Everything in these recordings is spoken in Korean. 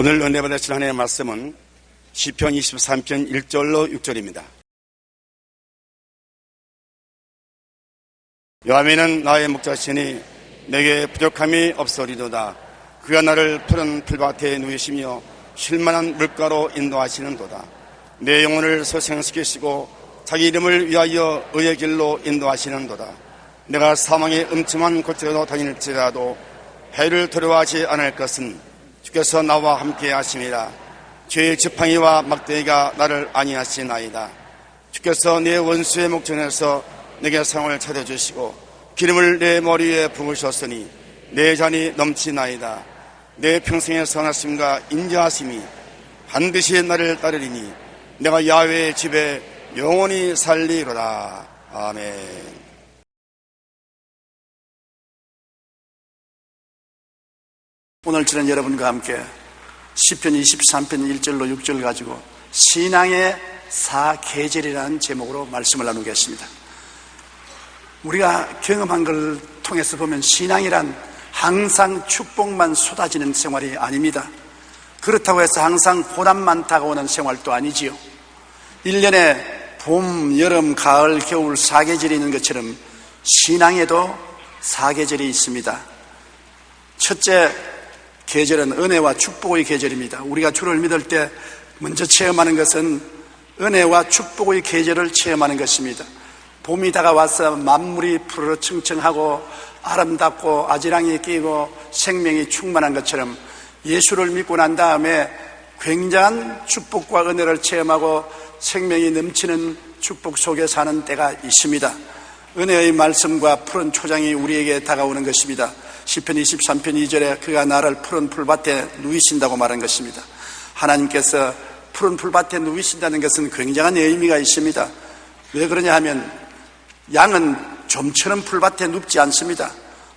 오늘 은혜 받으실 하나님의 말씀은 시편 23편 1절로 6절입니다. 여호와는 나의 목자시니 내게 부족함이 없으리로다. 그가 나를 푸른 풀밭에 누이시며 쉴만한 물가로 인도하시는도다. 내 영혼을 소생시키시고 자기 이름을 위하여 의의 길로 인도하시는도다. 내가 사망의 음침한 곳으로 다닐지라도 해를 두려워하지 않을 것은 주께서 나와 함께 하시니라. 죄의 지팡이와 막대기가 나를 안위하시나이다. 주께서 내 원수의 목전에서 내게 상을 차려주시고 기름을 내 머리 위에 부으셨으니 내 잔이 넘치나이다. 내 평생의 선하심과 인자하심이 반드시 나를 따르리니 내가 야훼의 집에 영원히 살리로다. 아멘. 오늘 저는 여러분과 함께 시편 23편 1절로 6절 가지고 신앙의 4계절이라는 제목으로 말씀을 나누겠습니다. 우리가 경험한 걸 통해서 보면 신앙이란 항상 축복만 쏟아지는 생활이 아닙니다. 그렇다고 해서 항상 고난만 다가오는 생활도 아니지요. 1년에 봄, 여름, 가을, 겨울 4계절이 있는 것처럼 신앙에도 4계절이 있습니다. 첫째 계절은 은혜와 축복의 계절입니다. 우리가 주를 믿을 때 먼저 체험하는 것은 은혜와 축복의 계절을 체험하는 것입니다. 봄이 다가와서 만물이 푸르청청하고 아름답고 아지랑이 끼고 생명이 충만한 것처럼 예수를 믿고 난 다음에 굉장한 축복과 은혜를 체험하고 생명이 넘치는 축복 속에 사는 때가 있습니다. 은혜의 말씀과 푸른 초장이 우리에게 다가오는 것입니다. 시편 23편 2절에 그가 나를 푸른 풀밭에 누이신다고 말한 것입니다. 하나님께서 푸른 풀밭에 누이신다는 것은 굉장한 의미가 있습니다. 왜 그러냐 하면 양은 좀처럼 풀밭에 눕지 않습니다.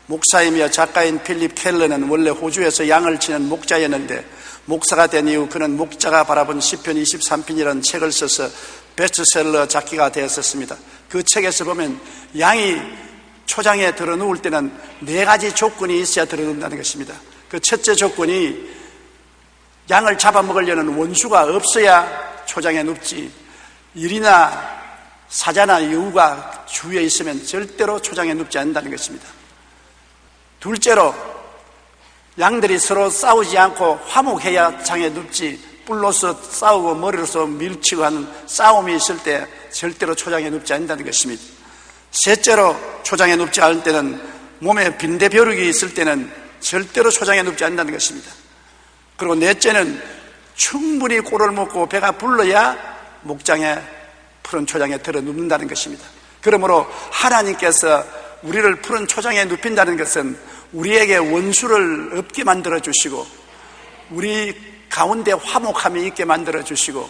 목사이며 작가인 필립 켈러는 원래 호주에서 양을 치는 목자였는데 목사가 된 이후 그는 목자가 바라본 시편 23편이라는 책을 써서 베스트셀러 작가가 되었었습니다. 그 책에서 보면 양이 초장에 들어 누울 때는 4가지 조건이 있어야 들어 누운다는 것입니다. 그 첫째 조건이 양을 잡아먹으려는 원수가 없어야 초장에 눕지, 일이나 사자나 여우가 주위에 있으면 절대로 초장에 눕지 않는다는 것입니다. 둘째로 양들이 서로 싸우지 않고 화목해야 장에 눕지, 뿔로서 싸우고 머리로서 밀치고 하는 싸움이 있을 때 절대로 초장에 눕지 않는다는 것입니다. 셋째로 초장에 눕지 않을 때는 몸에 빈대벼룩이 있을 때는 절대로 초장에 눕지 않는다는 것입니다. 그리고 넷째는 충분히 꼴을 먹고 배가 불러야 목장에 푸른 초장에 들어 눕는다는 것입니다. 그러므로 하나님께서 우리를 푸른 초장에 눕힌다는 것은 우리에게 원수를 없게 만들어 주시고 우리 가운데 화목함이 있게 만들어 주시고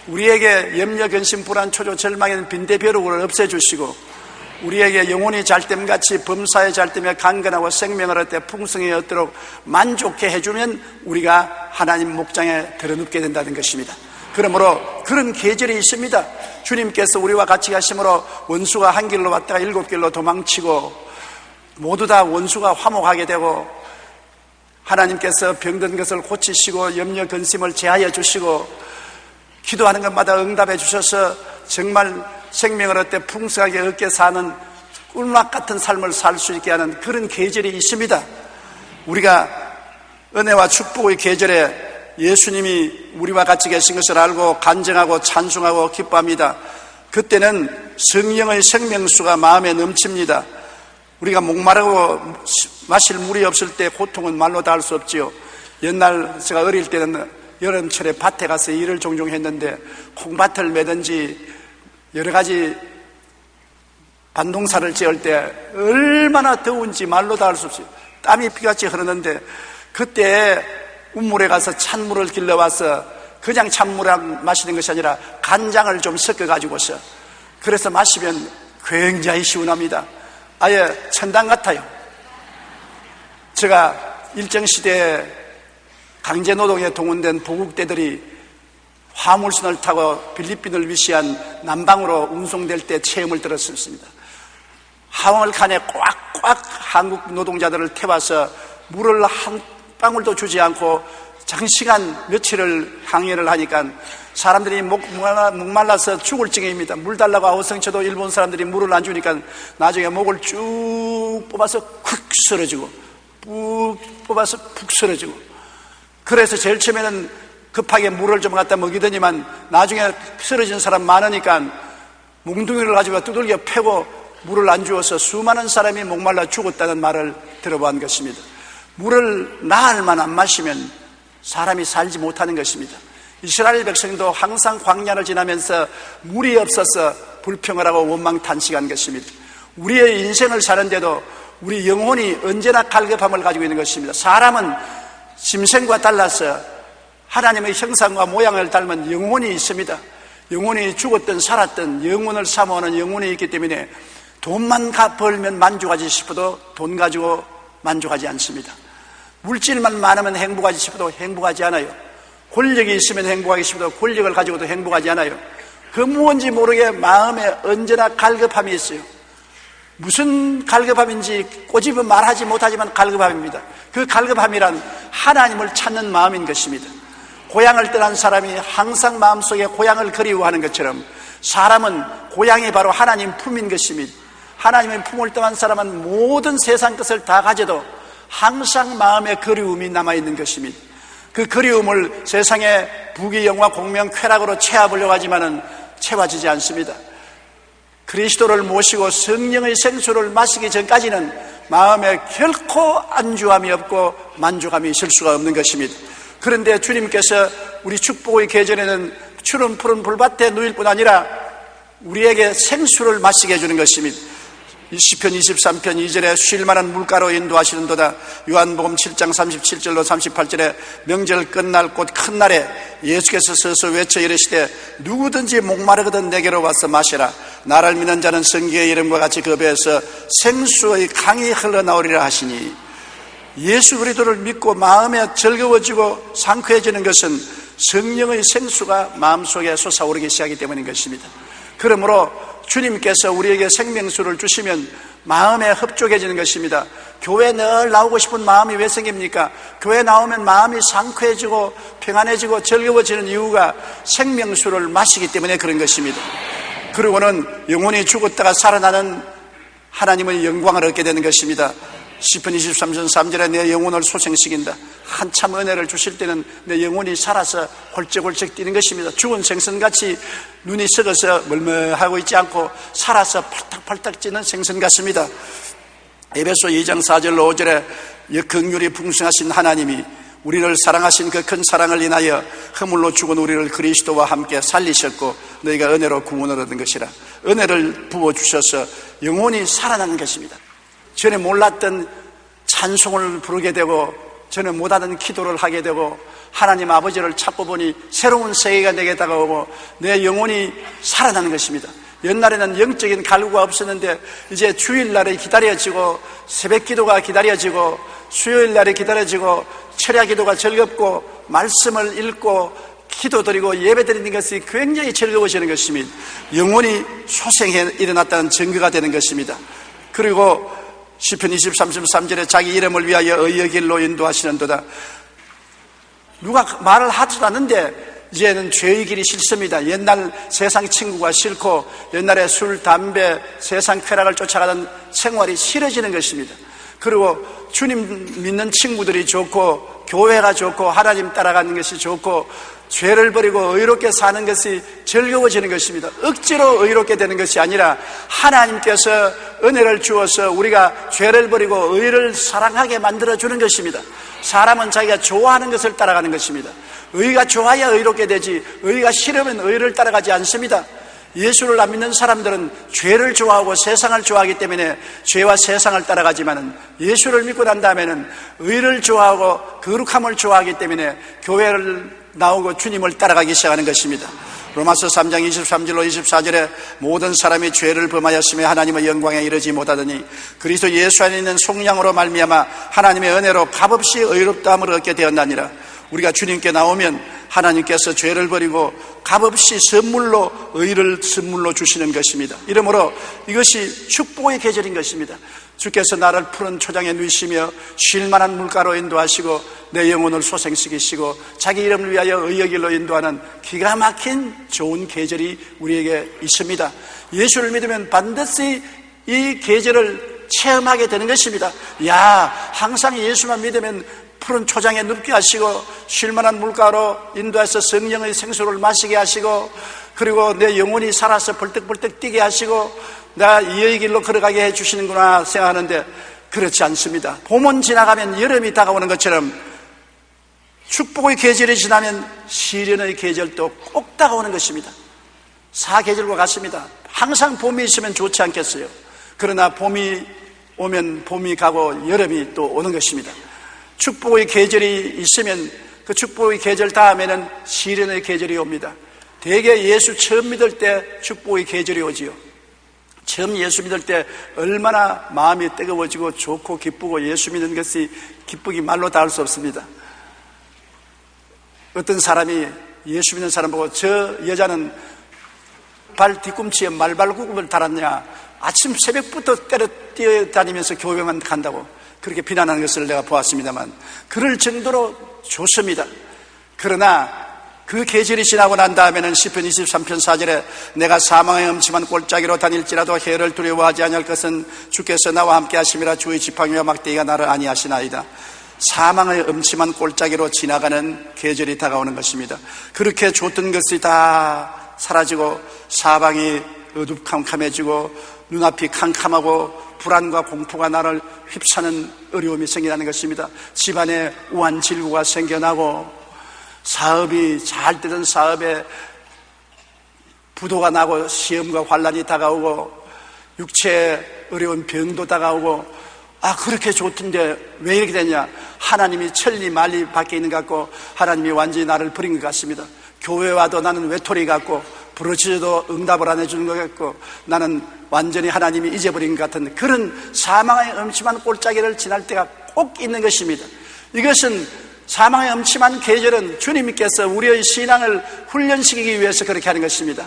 우리에게 염려, 근심, 불안, 초조, 절망의 빈대벼룩을 없애주시고 우리에게 영혼이 잘됨같이 범사에 잘되며 강건하고 생명을 얻되 풍성히 얻도록 만족해 해주면 우리가 하나님 목장에 들어눕게 된다는 것입니다. 그러므로 그런 계절이 있습니다. 주님께서 우리와 같이 가심으로 원수가 한 길로 왔다가 7길로 도망치고 모두 다 원수가 화목하게 되고 하나님께서 병든 것을 고치시고 염려, 근심을 제하여 주시고 기도하는 것마다 응답해 주셔서 정말 생명을 얻되 풍성하게 얻게 사는 꿀맛 같은 삶을 살 수 있게 하는 그런 계절이 있습니다. 우리가 은혜와 축복의 계절에 예수님이 우리와 같이 계신 것을 알고 간증하고 찬송하고 기뻐합니다. 그때는 성령의 생명수가 마음에 넘칩니다. 우리가 목마르고 마실 물이 없을 때 고통은 말로 다 할 수 없지요. 옛날 제가 어릴 때는 여름철에 밭에 가서 일을 종종 했는데 콩밭을 매든지 여러 가지 반동사를 지을 때 얼마나 더운지 말로 다 할 수 없어요. 땀이 피같이 흐르는데 그때 운물에 가서 찬물을 길러와서 그냥 찬물을 마시는 것이 아니라 간장을 좀 섞어가지고서 그래서 마시면 굉장히 시원합니다. 아예 천당 같아요. 제가 일정시대에 강제노동에 동원된 보국대들이 화물선을 타고 필리핀을 위시한 남방으로 운송될 때 체험을 들었습니다. 화물칸에 꽉꽉 한국 노동자들을 태워서 물을 한 방울도 주지 않고 장시간 며칠을 항해를 하니까 사람들이 목말라서 죽을 지경입니다. 물 달라고 아우성쳐도 일본 사람들이 물을 안 주니까 나중에 목을 쭉 뽑아서 쿡 쓰러지고 푹 뽑아서 푹 쓰러지고, 그래서 제일 처음에는 급하게 물을 좀 갖다 먹이더니만 나중에 쓰러진 사람 많으니까 몽둥이를 가지고 두들겨 패고 물을 안 주어서 수많은 사람이 목말라 죽었다는 말을 들어본 것입니다. 물을 나흘만 안 마시면 사람이 살지 못하는 것입니다. 이스라엘 백성도 항상 광야를 지나면서 물이 없어서 불평을 하고 원망탄식한 것입니다. 우리의 인생을 사는데도 우리 영혼이 언제나 갈급함을 가지고 있는 것입니다. 사람은 짐승과 달라서 하나님의 형상과 모양을 닮은 영혼이 있습니다. 영혼이 죽었든 살았든 영혼을 사모하는 영혼이 있기 때문에 돈만 벌면 만족하지 싶어도 돈 가지고 만족하지 않습니다. 물질만 많으면 행복하지 싶어도 행복하지 않아요. 권력이 있으면 행복하기 싶어도 권력을 가지고도 행복하지 않아요. 그 무언지 모르게 마음에 언제나 갈급함이 있어요. 무슨 갈급함인지 꼬집어 말하지 못하지만 갈급함입니다. 그 갈급함이란 하나님을 찾는 마음인 것입니다. 고향을 떠난 사람이 항상 마음속에 고향을 그리워하는 것처럼 사람은 고향이 바로 하나님 품인 것입니다. 하나님의 품을 떠난 사람은 모든 세상 것을 다 가져도 항상 마음에 그리움이 남아있는 것입니다. 그 그리움을 세상의 부귀 영화 공명 쾌락으로 채워보려고 하지만은 채워지지 않습니다. 그리스도를 모시고 성령의 생수를 마시기 전까지는 마음에 결코 안주함이 없고 만족함이 있을 수가 없는 것입니다. 그런데 주님께서 우리 축복의 계절에는 푸른 불밭에 누일 뿐 아니라 우리에게 생수를 마시게 해주는 것입니다. 시편 23편 2절에 쉴만한 물가로 인도하시는도다. 요한복음 7장 37절로 38절에 명절 끝날 곧 큰 날에 예수께서 서서 외쳐 이르시되 누구든지 목마르거든 내게로 와서 마시라. 나를 믿는 자는 성경의 이름과 같이 그 배에서 생수의 강이 흘러나오리라 하시니, 예수 그리스도를 믿고 마음에 즐거워지고 상쾌해지는 것은 성령의 생수가 마음속에 솟아오르기 시작하기 때문인 것입니다. 그러므로 주님께서 우리에게 생명수를 주시면 마음에 흡족해지는 것입니다. 교회 늘 나오고 싶은 마음이 왜 생깁니까? 교회 나오면 마음이 상쾌해지고 평안해지고 즐거워지는 이유가 생명수를 마시기 때문에 그런 것입니다. 그리고는 영혼이 죽었다가 살아나는 하나님의 영광을 얻게 되는 것입니다. 시편 23편 3절에 내 영혼을 소생시킨다. 한참 은혜를 주실 때는 내 영혼이 살아서 홀쩍홀쩍 뛰는 것입니다. 죽은 생선같이 눈이 썩어서 멀멀하고 있지 않고 살아서 팔딱팔딱 뛰는 생선 같습니다. 에베소 2장 4절로 5절에 긍휼이 풍성하신 하나님이 우리를 사랑하신 그 큰 사랑을 인하여 허물로 죽은 우리를 그리스도와 함께 살리셨고 너희가 은혜로 구원을 얻은 것이라. 은혜를 부어주셔서 영혼이 살아나는 것입니다. 전에 몰랐던 찬송을 부르게 되고 전에 못하던 기도를 하게 되고 하나님 아버지를 찾고 보니 새로운 세계가 내게 다가오고 내 영혼이 살아나는 것입니다. 옛날에는 영적인 갈구가 없었는데 이제 주일날에 기다려지고 새벽 기도가 기다려지고 수요일날에 기다려지고 철야 기도가 즐겁고 말씀을 읽고 기도드리고 예배드리는 것이 굉장히 즐거워지는 것입니다. 영혼이 소생해 일어났다는 증거가 되는 것입니다. 그리고 시편 23편 3절에 자기 이름을 위하여 의의 길로 인도하시는도다. 누가 말을 하지도 않는데 이제는 죄의 길이 싫습니다. 옛날 세상 친구가 싫고 옛날에 술, 담배, 세상 쾌락을 쫓아가던 생활이 싫어지는 것입니다. 그리고 주님 믿는 친구들이 좋고 교회가 좋고 하나님 따라가는 것이 좋고 죄를 버리고 의롭게 사는 것이 즐거워지는 것입니다. 억지로 의롭게 되는 것이 아니라 하나님께서 은혜를 주어서 우리가 죄를 버리고 의를 사랑하게 만들어주는 것입니다. 사람은 자기가 좋아하는 것을 따라가는 것입니다. 의가 좋아야 의롭게 되지 의가 싫으면 의를 따라가지 않습니다. 예수를 안 믿는 사람들은 죄를 좋아하고 세상을 좋아하기 때문에 죄와 세상을 따라가지만 예수를 믿고 난 다음에는 의를 좋아하고 거룩함을 좋아하기 때문에 교회를 나오고 주님을 따라가기 시작하는 것입니다. 로마서 3장 23절로 24절에 모든 사람이 죄를 범하였으며 하나님의 영광에 이르지 못하더니 그리스도 예수 안에 있는 속량으로 말미암아 하나님의 은혜로 값없이 의롭다함을 얻게 되었나니라. 우리가 주님께 나오면 하나님께서 죄를 버리고 값없이 선물로 의를 선물로 주시는 것입니다. 이러므로 이것이 축복의 계절인 것입니다. 주께서 나를 푸른 초장에 누이시며 쉴만한 물가로 인도하시고 내 영혼을 소생시키시고 자기 이름을 위하여 의의 길로 인도하는 기가 막힌 좋은 계절이 우리에게 있습니다. 예수를 믿으면 반드시 이 계절을 체험하게 되는 것입니다. 항상 예수만 믿으면 푸른 초장에 눕게 하시고 쉴만한 물가로 인도해서 성령의 생수를 마시게 하시고 그리고 내 영혼이 살아서 벌떡벌떡 뛰게 하시고 내가 이의 길로 걸어가게 해주시는구나 생각하는데 그렇지 않습니다. 봄은 지나가면 여름이 다가오는 것처럼 축복의 계절이 지나면 시련의 계절도 꼭 다가오는 것입니다. 사계절과 같습니다. 항상 봄이 있으면 좋지 않겠어요? 그러나 봄이 오면 봄이 가고 여름이 또 오는 것입니다. 축복의 계절이 있으면 그 축복의 계절 다음에는 시련의 계절이 옵니다. 대개 예수 처음 믿을 때 축복의 계절이 오지요. 처음 예수 믿을 때 얼마나 마음이 뜨거워지고 좋고 기쁘고 예수 믿는 것이 기쁘기 말로 닿을 수 없습니다. 어떤 사람이 예수 믿는 사람 보고 저 여자는 발 뒤꿈치에 말발굽을 달았냐, 아침 새벽부터 때려 뛰어다니면서 교회만 간다고 그렇게 비난하는 것을 내가 보았습니다만 그럴 정도로 좋습니다. 그러나 그 계절이 지나고 난 다음에는 시편 23편 4절에 내가 사망의 음침한 골짜기로 다닐지라도 해를 두려워하지 아니할 것은 주께서 나와 함께 하심이라. 주의 지팡이와 막대기가 나를 아니하시나이다. 사망의 음침한 골짜기로 지나가는 계절이 다가오는 것입니다. 그렇게 좋던 것이 다 사라지고 사방이 어두컴컴해지고 눈앞이 캄캄하고 불안과 공포가 나를 휩싸는 어려움이 생기는 것입니다. 집안에 우환질구가 생겨나고 사업이 잘 되던 사업에 부도가 나고 시험과 환란이 다가오고 육체에 어려운 병도 다가오고 그렇게 좋던데 왜 이렇게 되냐? 하나님이 천리 만리 밖에 있는 것 같고 하나님이 완전히 나를 버린 것 같습니다. 교회 와도 나는 외톨이 같고 부르짖어도 응답을 안 해주는 것 같고 나는 완전히 하나님이 잊어버린 것 같은 그런 사망의 음침한 골짜기를 지날 때가 꼭 있는 것입니다. 이것은 사망의 음침한 계절은 주님께서 우리의 신앙을 훈련시키기 위해서 그렇게 하는 것입니다.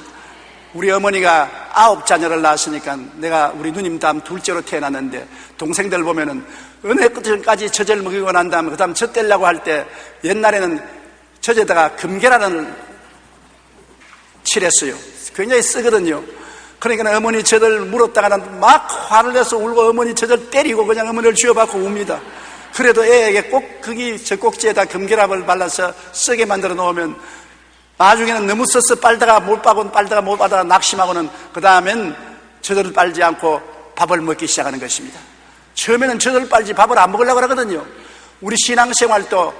우리 어머니가 9자녀를 낳았으니까 내가 우리 누님 다음 둘째로 태어났는데 동생들 보면은 은혜 끝까지 젖을 먹이고 난 다음에 그 다음 젖 떼려고 할 때 옛날에는 젖에다가 금계란을 칠했어요. 굉장히 쓰거든요. 그러니까 어머니 젖을 물었다가는 막 화를 내서 울고 어머니 젖을 때리고 그냥 어머니를 쥐어받고 웁니다. 그래도 애에게 꼭 거기 젖꼭지에다 금계란을 발라서 쓰게 만들어 놓으면 나중에는 너무 써서 빨다가 못 빨다가 낙심하고는 그 다음엔 젖을 빨지 않고 밥을 먹기 시작하는 것입니다. 처음에는 젖을 빨지 밥을 안 먹으려고 하거든요. 우리 신앙생활도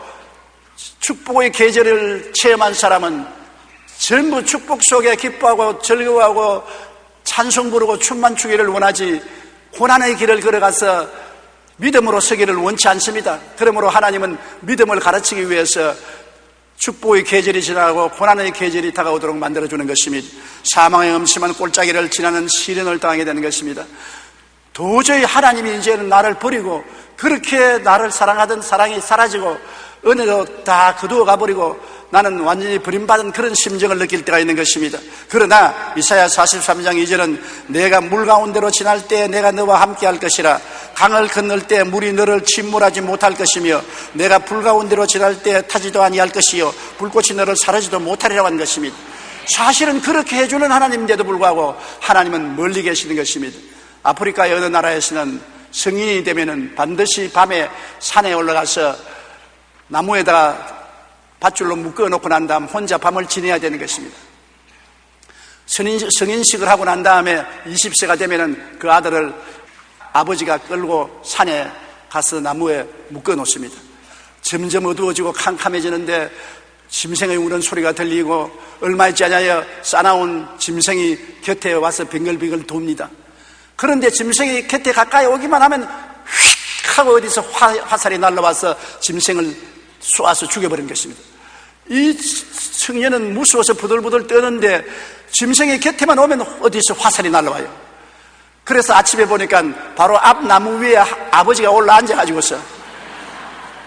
축복의 계절을 체험한 사람은 전부 축복 속에 기뻐하고 즐거워하고 찬송 부르고 춤만 추기를 원하지 고난의 길을 걸어가서 믿음으로 서기를 원치 않습니다. 그러므로 하나님은 믿음을 가르치기 위해서 축복의 계절이 지나고 고난의 계절이 다가오도록 만들어주는 것입니다. 사망의 음침한 골짜기를 지나는 시련을 당하게 되는 것입니다. 도저히 하나님이 이제는 나를 버리고 그렇게 나를 사랑하던 사랑이 사라지고 은혜도 다 거두어 가버리고 나는 완전히 버림받은 그런 심정을 느낄 때가 있는 것입니다. 그러나 이사야 43장 2절은 내가 물 가운데로 지날 때 내가 너와 함께 할 것이라. 강을 건널 때 물이 너를 침몰하지 못할 것이며 내가 불 가운데로 지날 때 타지도 아니할 것이요 불꽃이 너를 사르지도 못하리라고 하는 것입니다. 사실은 그렇게 해주는 하나님인데도 불구하고 하나님은 멀리 계시는 것입니다. 아프리카의 어느 나라에서는 성인이 되면은 반드시 밤에 산에 올라가서 나무에다가 밧줄로 묶어놓고 난 다음 혼자 밤을 지내야 되는 것입니다. 성인식을 하고 난 다음에 20세가 되면은 그 아들을 아버지가 끌고 산에 가서 나무에 묶어놓습니다. 점점 어두워지고 캄캄해지는데 짐승의 우는 소리가 들리고 얼마 있지 않아요 싸나운 짐승이 곁에 와서 빙글빙글 돕니다. 그런데 짐승이 곁에 가까이 오기만 하면 휙 하고 어디서 화살이 날라와서 짐승을 쏘아서 죽여버린 것입니다. 이 청년은 무서워서 부들부들 떠는데 짐승이 곁에만 오면 어디서 화살이 날라와요. 그래서 아침에 보니까 바로 앞 나무 위에 아버지가 올라 앉아가지고서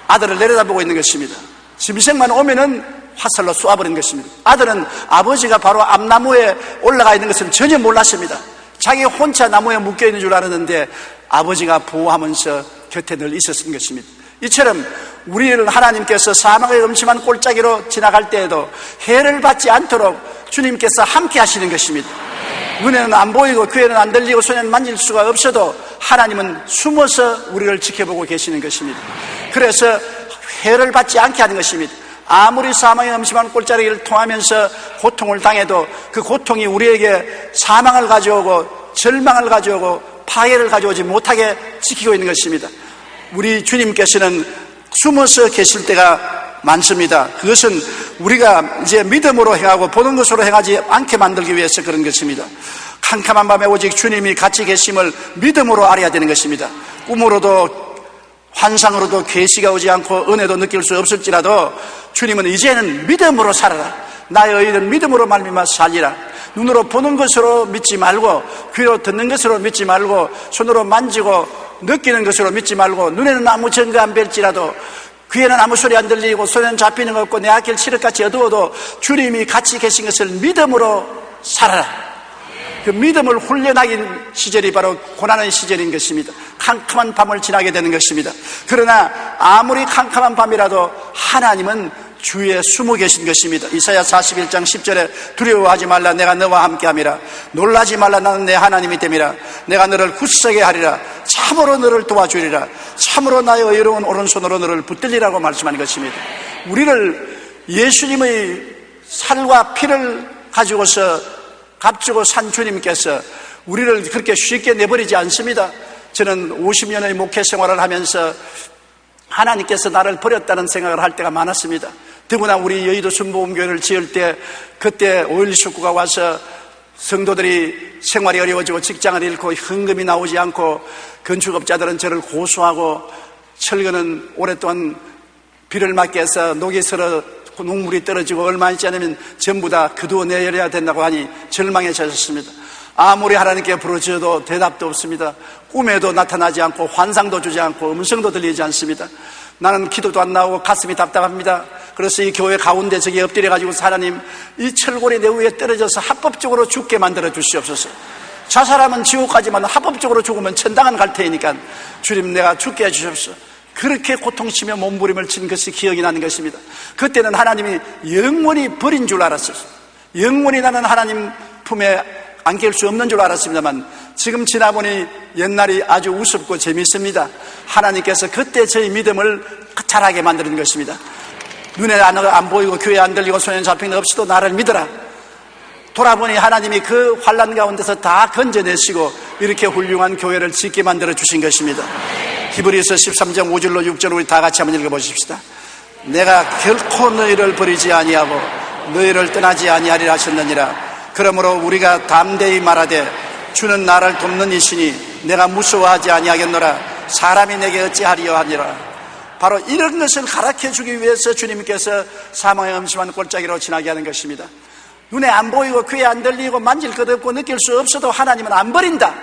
아들을 내려다보고 있는 것입니다. 짐승만 오면은 화살로 쏘아버린 것입니다. 아들은 아버지가 바로 앞나무에 올라가 있는 것을 전혀 몰랐습니다. 자기 혼자 나무에 묶여있는 줄 알았는데 아버지가 보호하면서 곁에 늘 있었던 것입니다. 이처럼 우리를 하나님께서 사망의 음침한 골짜기로 지나갈 때에도 해를 받지 않도록 주님께서 함께 하시는 것입니다. 눈에는 안 보이고 귀에는 안 들리고 손에는 만질 수가 없어도 하나님은 숨어서 우리를 지켜보고 계시는 것입니다. 그래서 해를 받지 않게 하는 것입니다. 아무리 사망의 음침한 골짜기를 통하면서 고통을 당해도 그 고통이 우리에게 사망을 가져오고 절망을 가져오고 파괴를 가져오지 못하게 지키고 있는 것입니다. 우리 주님께서는 숨어서 계실 때가 많습니다. 그것은 우리가 이제 믿음으로 행하고 보는 것으로 행하지 않게 만들기 위해서 그런 것입니다. 캄캄한 밤에 오직 주님이 같이 계심을 믿음으로 알아야 되는 것입니다. 꿈으로도 환상으로도 계시가 오지 않고 은혜도 느낄 수 없을지라도 주님은 이제는 믿음으로 살아라. 나의 의인은 믿음으로 말미암아 살리라. 눈으로 보는 것으로 믿지 말고 귀로 듣는 것으로 믿지 말고 손으로 만지고 느끼는 것으로 믿지 말고 눈에는 아무 증거 안 뵐지라도 귀에는 아무 소리 안 들리고 손에는 잡히는 것 없고 내 앞길 칠흑같이 어두워도 주님이 같이 계신 것을 믿음으로 살아라. 그 믿음을 훈련하긴 시절이 바로 고난의 시절인 것입니다. 캄캄한 밤을 지나게 되는 것입니다. 그러나 아무리 캄캄한 밤이라도 하나님은 주위에 숨어 계신 것입니다. 이사야 41장 10절에 두려워하지 말라 내가 너와 함께함이라. 놀라지 말라 나는 내 하나님이 됨이라. 내가 너를 굳세게 하리라. 참으로 너를 도와주리라. 참으로 나의 의로운 오른손으로 너를 붙들리라고 말씀하는 것입니다. 우리를 예수님의 살과 피를 가지고서 값주고 산 주님께서 우리를 그렇게 쉽게 내버리지 않습니다. 저는 50년의 목회 생활을 하면서 하나님께서 나를 버렸다는 생각을 할 때가 많았습니다. 더구나 우리 여의도 순복음교회를 지을 때 그때 5.16 식구가 와서 성도들이 생활이 어려워지고 직장을 잃고 헌금이 나오지 않고 건축업자들은 저를 고소하고 철거는 오랫동안 비를 맞게 해서 녹이 슬어 농물이 떨어지고 얼마 있지 않으면 전부 다 그두어 내려야 된다고 하니 절망에 젖었습니다. 아무리 하나님께 부르짖어도 대답도 없습니다. 꿈에도 나타나지 않고 환상도 주지 않고 음성도 들리지 않습니다. 나는 기도도 안 나오고 가슴이 답답합니다. 그래서 이 교회 가운데 저기 엎드려가지고 하나님 이 철골이 내 위에 떨어져서 합법적으로 죽게 만들어 주시옵소서. 자살하면 지옥 가지만 합법적으로 죽으면 천당은 갈 테니까 주님 내가 죽게 해주십시오. 그렇게 고통치며 몸부림을 친 것이 기억이 나는 것입니다. 그때는 하나님이 영원히 버린 줄 알았어요. 영원히 나는 하나님 품에 안길 수 없는 줄 알았습니다만 지금 지나보니 옛날이 아주 우습고 재미있습니다. 하나님께서 그때 저희 믿음을 자라게 만드는 것입니다. 눈에 안 보이고 귀에 안 들리고 손에 잡히는 것 없이도 나를 믿어라. 돌아보니 하나님이 그 환난 가운데서 다 건져내시고 이렇게 훌륭한 교회를 짓게 만들어 주신 것입니다. 히브리서 13장 5절로 6절 우리 다 같이 한번 읽어보십시다. 내가 결코 너희를 버리지 아니하고 너희를 떠나지 아니하리라 하셨느니라. 그러므로 우리가 담대히 말하되 주는 나를 돕는 이시니 내가 무서워하지 아니하겠노라. 사람이 내게 어찌하리요 하니라. 바로 이런 것을 가르쳐 주기 위해서 주님께서 사망의 음침한 골짜기로 지나게 하는 것입니다. 눈에 안 보이고 귀에 안 들리고 만질 것 없고 느낄 수 없어도 하나님은 안 버린다.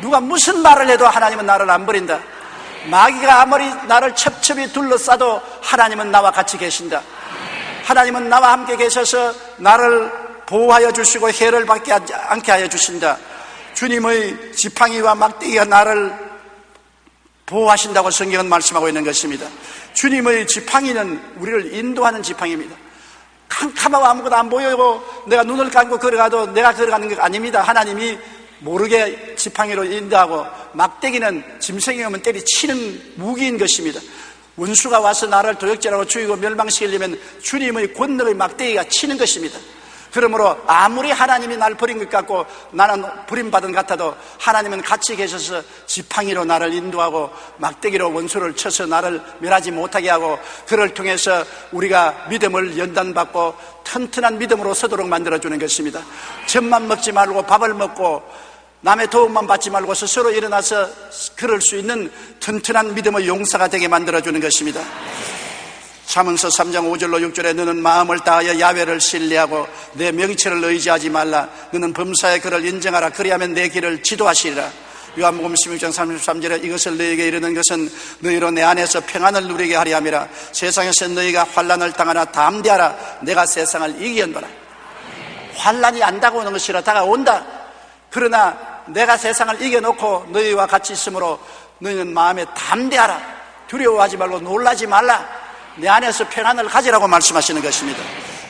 누가 무슨 말을 해도 하나님은 나를 안 버린다. 마귀가 아무리 나를 첩첩이 둘러싸도 하나님은 나와 같이 계신다. 하나님은 나와 함께 계셔서 나를 보호하여 주시고 해를 받지 않게 하여 주신다. 주님의 지팡이와 막대기가 나를 보호하신다고 성경은 말씀하고 있는 것입니다. 주님의 지팡이는 우리를 인도하는 지팡이입니다. 캄캄하고 아무것도 안 보이고 내가 눈을 감고 걸어가도 내가 걸어가는 게 아닙니다. 하나님이 모르게 지팡이로 인도하고 막대기는 짐승이 오면 때리치는 무기인 것입니다. 원수가 와서 나를 도역질하고 죽이고 멸망시키려면 주님의 권능의 막대기가 치는 것입니다. 그러므로 아무리 하나님이 날 버린 것 같고 나는 버림받은 것 같아도 하나님은 같이 계셔서 지팡이로 나를 인도하고 막대기로 원수를 쳐서 나를 멸하지 못하게 하고 그를 통해서 우리가 믿음을 연단받고 튼튼한 믿음으로 서도록 만들어주는 것입니다. 젖만 먹지 말고 밥을 먹고 남의 도움만 받지 말고 스스로 일어나서 그럴 수 있는 튼튼한 믿음의 용사가 되게 만들어주는 것입니다. 잠언서 3장 5절로 6절에 너는 마음을 다하여 야훼를 신뢰하고 내 명체를 의지하지 말라. 너는 범사의 그를 인정하라. 그리하면 내 길을 지도하시리라. 요한복음 16장 33절에 이것을 너희에게 이르는 것은 너희로 내 안에서 평안을 누리게 하리 함이라. 세상에서 너희가 환난을 당하나 담대하라. 내가 세상을 이기었노라. 환난이 안 다가오는 것이라 다가온다. 그러나 내가 세상을 이겨놓고 너희와 같이 있으므로 너희는 마음에 담대하라. 두려워하지 말고 놀라지 말라. 내 안에서 평안을 가지라고 말씀하시는 것입니다.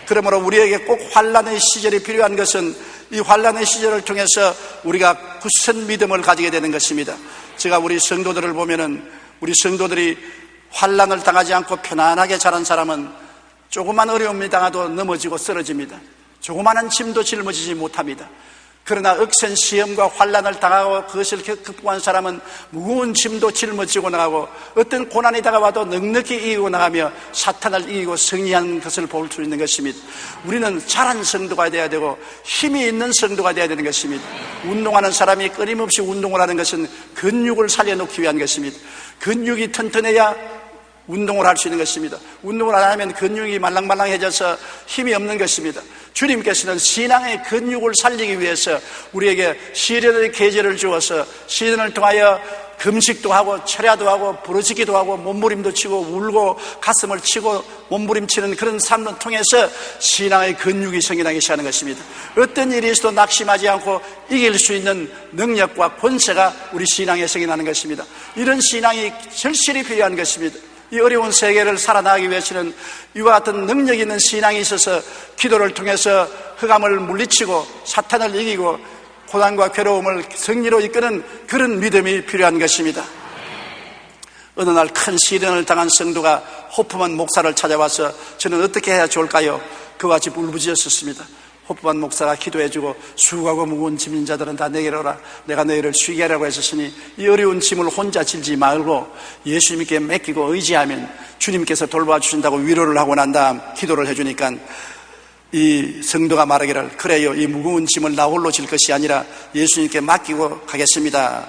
그러므로 우리에게 꼭 환난의 시절이 필요한 것은 이 환난의 시절을 통해서 우리가 굳은 믿음을 가지게 되는 것입니다. 제가 우리 성도들을 보면은 우리 성도들이 환난을 당하지 않고 편안하게 자란 사람은 조그만 어려움이 당하도 넘어지고 쓰러집니다. 조그마한 짐도 짊어지지 못합니다. 그러나 억센 시험과 환난을 당하고 그것을 극복한 사람은 무거운 짐도 짊어지고 나가고 어떤 고난이 다가와도 넉넉히 이기고 나가며 사탄을 이기고 승리한 것을 볼 수 있는 것입니다. 우리는 잘한 성도가 되어야 되고 힘이 있는 성도가 되어야 되는 것입니다. 운동하는 사람이 끊임없이 운동을 하는 것은 근육을 살려놓기 위한 것입니다. 근육이 튼튼해야 운동을 할 수 있는 것입니다. 운동을 안 하면 근육이 말랑말랑해져서 힘이 없는 것입니다. 주님께서는 신앙의 근육을 살리기 위해서 우리에게 시련의 계절을 주어서 시련을 통하여 금식도 하고 철야도 하고 부르짖기도 하고 몸부림도 치고 울고 가슴을 치고 몸부림치는 그런 삶을 통해서 신앙의 근육이 생겨나기 시작하는 것입니다. 어떤 일이 있어도 낙심하지 않고 이길 수 있는 능력과 권세가 우리 신앙에 생겨나는 것입니다. 이런 신앙이 절실히 필요한 것입니다. 이 어려운 세계를 살아나가기 위해서는 이와 같은 능력 있는 신앙이 있어서 기도를 통해서 흑암을 물리치고 사탄을 이기고 고난과 괴로움을 승리로 이끄는 그런 믿음이 필요한 것입니다. 어느 날 큰 시련을 당한 성도가 호프만 목사를 찾아와서 저는 어떻게 해야 좋을까요? 그와 같이 울부짖었습니다. 호프만 목사가 기도해주고 수고하고 무거운 짐진 자들은 다 내게로 오라. 내가 너희를 쉬게 하라고 했으니 이 어려운 짐을 혼자 질지 말고 예수님께 맡기고 의지하면 주님께서 돌봐주신다고 위로를 하고 난 다음 기도를 해주니까 이 성도가 말하기를 그래요, 이 무거운 짐을 나 홀로 질 것이 아니라 예수님께 맡기고 가겠습니다.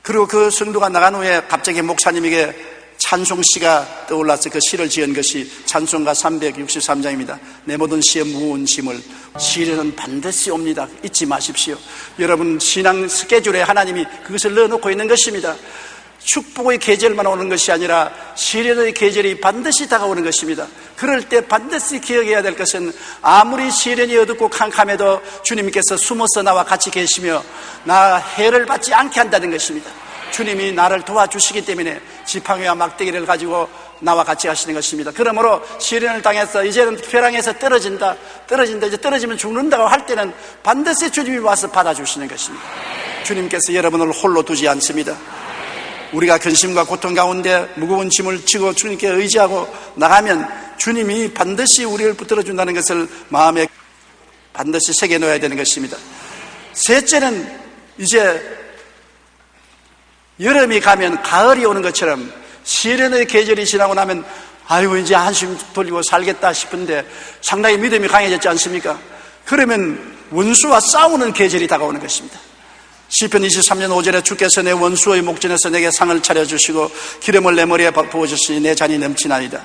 그리고 그 성도가 나간 후에 갑자기 목사님에게 찬송시가 떠올라서 그 시를 지은 것이 찬송가 363장입니다. 내 모든 시에 무거운 짐을, 시련은 반드시 옵니다. 잊지 마십시오. 여러분 신앙 스케줄에 하나님이 그것을 넣어놓고 있는 것입니다. 축복의 계절만 오는 것이 아니라 시련의 계절이 반드시 다가오는 것입니다. 그럴 때 반드시 기억해야 될 것은 아무리 시련이 어둡고 캄캄해도 주님께서 숨어서 나와 같이 계시며 나 해를 받지 않게 한다는 것입니다. 주님이 나를 도와주시기 때문에 지팡이와 막대기를 가지고 나와 같이 하시는 것입니다. 그러므로 시련을 당해서 이제는 벼랑에서 떨어진다 이제 떨어지면 죽는다고 할 때는 반드시 주님이 와서 받아주시는 것입니다. 주님께서 여러분을 홀로 두지 않습니다. 우리가 근심과 고통 가운데 무거운 짐을 지고 주님께 의지하고 나가면 주님이 반드시 우리를 붙들어 준다는 것을 마음에 반드시 새겨놓아야 되는 것입니다. 셋째는 이제 여름이 가면 가을이 오는 것처럼 시련의 계절이 지나고 나면 아이고 이제 한숨 돌리고 살겠다 싶은데 상당히 믿음이 강해졌지 않습니까? 그러면 원수와 싸우는 계절이 다가오는 것입니다. 시편 23년 5절에 주께서 내 원수의 목전에서 내게 상을 차려주시고 기름을 내 머리에 부어주시니 내 잔이 넘치나이다.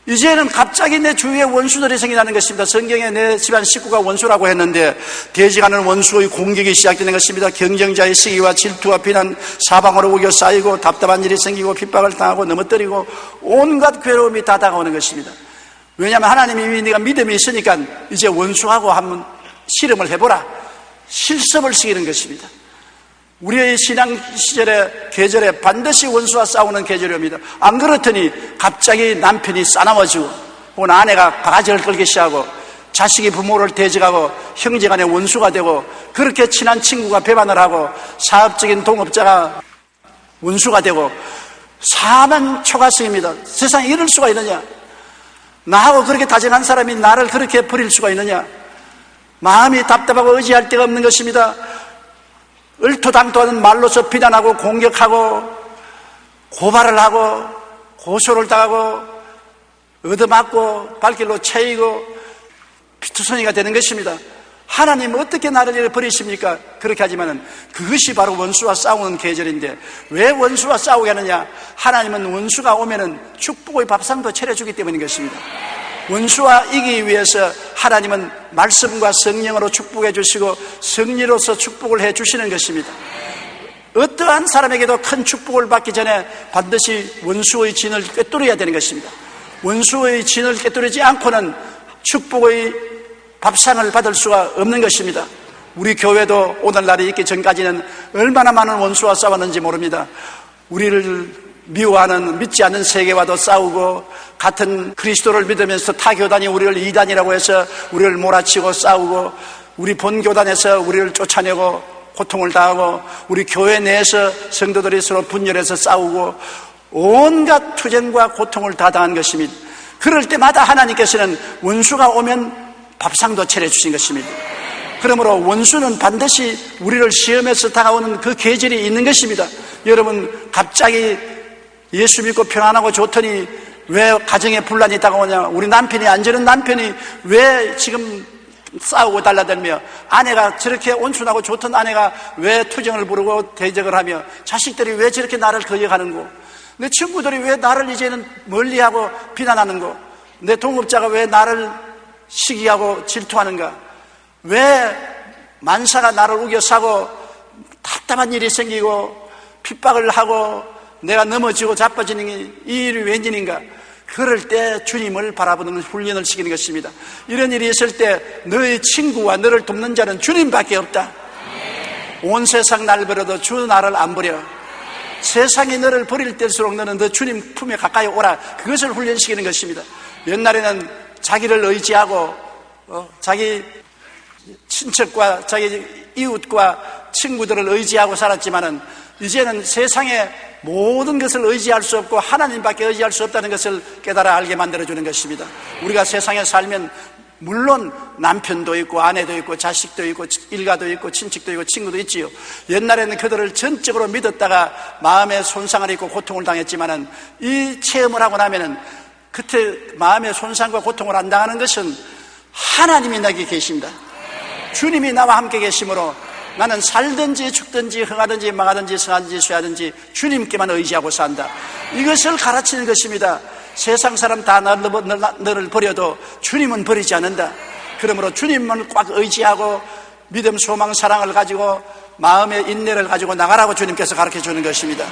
이제는 갑자기 내 주위에 원수들이 생겨나는 것입니다. 성경에 내 집안 식구가 원수라고 했는데 되지 않은 원수의 공격이 시작되는 것입니다. 경쟁자의 시기와 질투와 비난, 사방으로 우겨 쌓이고 답답한 일이 생기고 핍박을 당하고 넘어뜨리고 온갖 괴로움이 다 다가오는 것입니다. 왜냐하면 하나님이 네가 믿음이 있으니까 이제 원수하고 한번 실험을 해보라, 실습을 시키는 것입니다. 우리의 신앙 시절에 계절에 반드시 원수와 싸우는 계절이 옵니다. 안 그렇더니 갑자기 남편이 싸나워지고 혹은 아내가 바가지를 끌기 시작하고 자식이 부모를 대적하고 형제간의 원수가 되고 그렇게 친한 친구가 배반을 하고 사업적인 동업자가 원수가 되고 사만 초가성입니다. 세상에 이럴 수가 있느냐? 나하고 그렇게 다정한 사람이 나를 그렇게 버릴 수가 있느냐? 마음이 답답하고 의지할 데가 없는 것입니다. 얼토당토하는 말로서 비난하고 공격하고 고발을 하고 고소를 당하고 얻어맞고 발길로 채이고 피투성이가 되는 것입니다. 하나님은 어떻게 나를 이렇게 버리십니까? 그렇게 하지만은 그것이 바로 원수와 싸우는 계절인데 왜 원수와 싸우게 하느냐? 하나님은 원수가 오면은 축복의 밥상도 차려주기 때문인 것입니다. 원수와 이기기 위해서 하나님은 말씀과 성령으로 축복해 주시고 성리로서 축복을 해 주시는 것입니다. 어떠한 사람에게도 큰 축복을 받기 전에 반드시 원수의 진을 꿰뚫어야 되는 것입니다. 원수의 진을 꿰뚫지 않고는 축복의 밥상을 받을 수가 없는 것입니다. 우리 교회도 오늘날이 있기 전까지는 얼마나 많은 원수와 싸웠는지 모릅니다. 우리를 미워하는 믿지 않는 세계와도 싸우고, 같은 그리스도를 믿으면서 타 교단이 우리를 이단이라고 해서 우리를 몰아치고 싸우고, 우리 본교단에서 우리를 쫓아내고 고통을 당하고, 우리 교회 내에서 성도들이 서로 분열해서 싸우고, 온갖 투쟁과 고통을 다 당한 것입니다. 그럴 때마다 하나님께서는 원수가 오면 밥상도 차려주신 것입니다. 그러므로 원수는 반드시 우리를 시험해서 다가오는 그 계절이 있는 것입니다. 여러분, 갑자기 예수 믿고 평안하고 좋더니 왜 가정에 분란이 다가오냐? 우리 남편이 안 저런 남편이 왜 지금 싸우고 달라들며, 아내가 저렇게 온순하고 좋던 아내가 왜 투정을 부르고 대적을 하며, 자식들이 왜 저렇게 나를 거역하는고, 내 친구들이 왜 나를 이제는 멀리하고 비난하는고, 내 동업자가 왜 나를 시기하고 질투하는가, 왜 만사가 나를 우겨싸고 답답한 일이 생기고 핍박을 하고 내가 넘어지고 자빠지는 이 일이 웬일인가. 그럴 때 주님을 바라보는 훈련을 시키는 것입니다. 이런 일이 있을 때 너의 친구와 너를 돕는 자는 주님밖에 없다. 온 세상 날 버려도 주 나를 안 버려. 세상이 너를 버릴 때일수록 너는 너 주님 품에 가까이 오라. 그것을 훈련시키는 것입니다. 옛날에는 자기를 의지하고 자기 친척과 자기 이웃과 친구들을 의지하고 살았지만은, 이제는 세상의 모든 것을 의지할 수 없고 하나님밖에 의지할 수 없다는 것을 깨달아 알게 만들어주는 것입니다. 우리가 세상에 살면 물론 남편도 있고 아내도 있고 자식도 있고 일가도 있고 친척도 있고 친구도 있지요. 옛날에는 그들을 전적으로 믿었다가 마음에 손상을 입고 고통을 당했지만은, 이 체험을 하고 나면은 그때 마음의 손상과 고통을 안 당하는 것은 하나님이 나에게 계십니다. 주님이 나와 함께 계심으로 나는 살든지 죽든지 흥하든지 망하든지 성하든지 쇠하든지 주님께만 의지하고 산다. 이것을 가르치는 것입니다. 세상 사람 다 너를 버려도 주님은 버리지 않는다. 그러므로 주님만 꽉 의지하고 믿음, 소망, 사랑을 가지고 마음의 인내를 가지고 나가라고 주님께서 가르쳐주는 것입니다.